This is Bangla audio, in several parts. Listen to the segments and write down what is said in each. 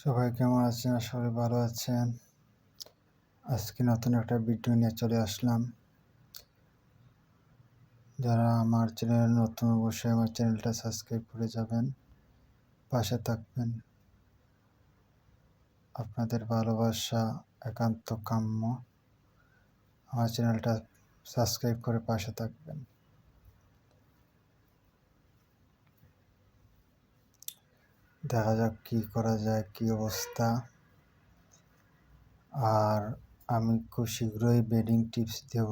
সবাই কেমন আছেন? আশা করি ভালো আছেন। আজকে নতুন একটা ভিডিও নিয়ে চলে আসলাম। যারা আমার চ্যানেলে নতুন অবশ্যই আমার চ্যানেলটা সাবস্ক্রাইব করে যাবেন, পাশে থাকবেন। আপনাদের ভালোবাসা একান্ত কাম্য। আমার চ্যানেলটা সাবস্ক্রাইব করে পাশে থাকবেন। দেখা যাক কী করা যায়, কী অবস্থা। আর আমি খুব শীঘ্রই বেডিং টিপস দেব।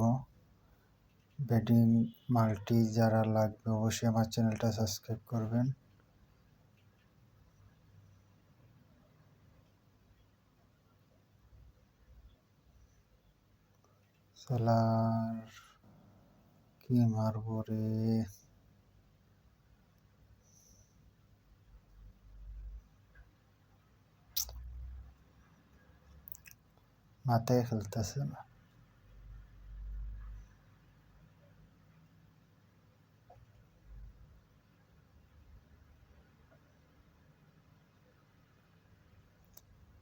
বেডিং মাল্টি যারা লাগবে অবশ্যই আমার চ্যানেলটা সাবস্ক্রাইব করবেন। সালার কি মারবো রে, মাথায় খেলতেছে না।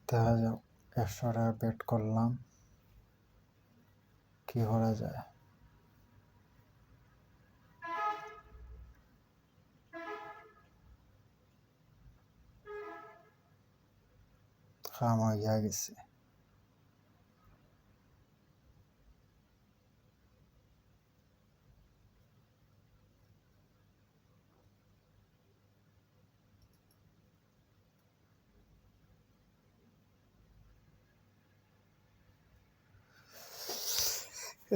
দেখা যাক, 100 টাকা বেট করলাম, কি করা যায়। কাম হইয়া গেছে।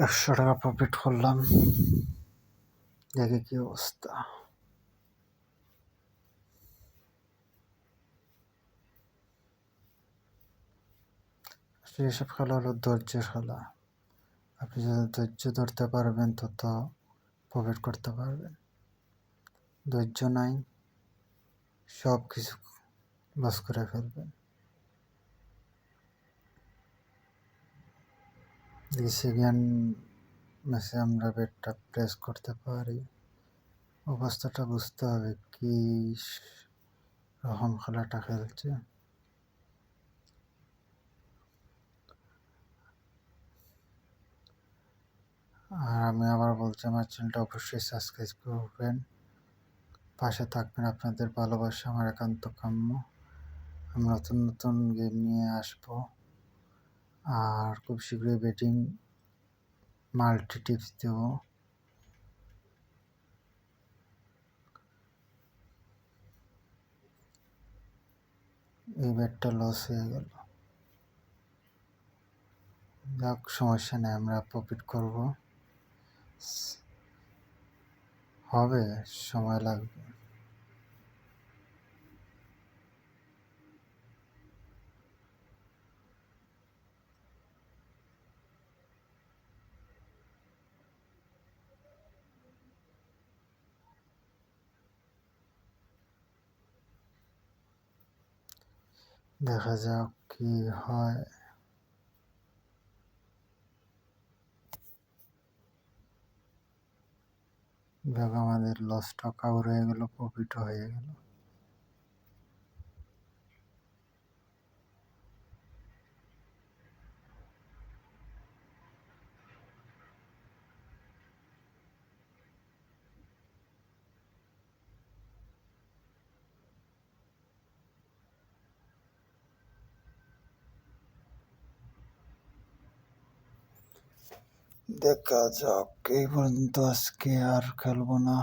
একশো টাকা প্রফিট করলাম, দেখে কি অবস্থা। এসব খেলা হলো ধৈর্যের খেলা। আপনি যত ধৈর্য ধরতে পারবেন তত প্রফিট করতে পারবেন। ধৈর্য নাই, সব কিছু লস করে ফেলবেন। সেকেন্ড ম্যাচে আমরা বেটটা প্রেস করতে পারি। অবস্থাটা বুঝতে হবে কি রকম খেলাটা খেলছে। আর আমি আবার বলছি, আমার চ্যানেলটা অবশ্যই সাবস্ক্রাইব করবেন, পাশে থাকবেন। আপনাদের ভালোবাসা আমার একান্ত কাম্য। আমি নতুন নতুন গেম নিয়ে আসবো, আর খুব শীঘ্রই বেটিং মাল্টি টিপস দেব। এই বেটটা লস হয়ে গেল, যাক সমস্যা নেই, আমরা প্রফিট করব। হবে, সময় লাগবে। দেখা যাক কি হয়। যাক, আমাদের লসটা কাভার হয়ে গেল, প্রফিটও হয়ে গেল। দেখা যাক, এই পর্যন্ত আজকে আর খেলবো না।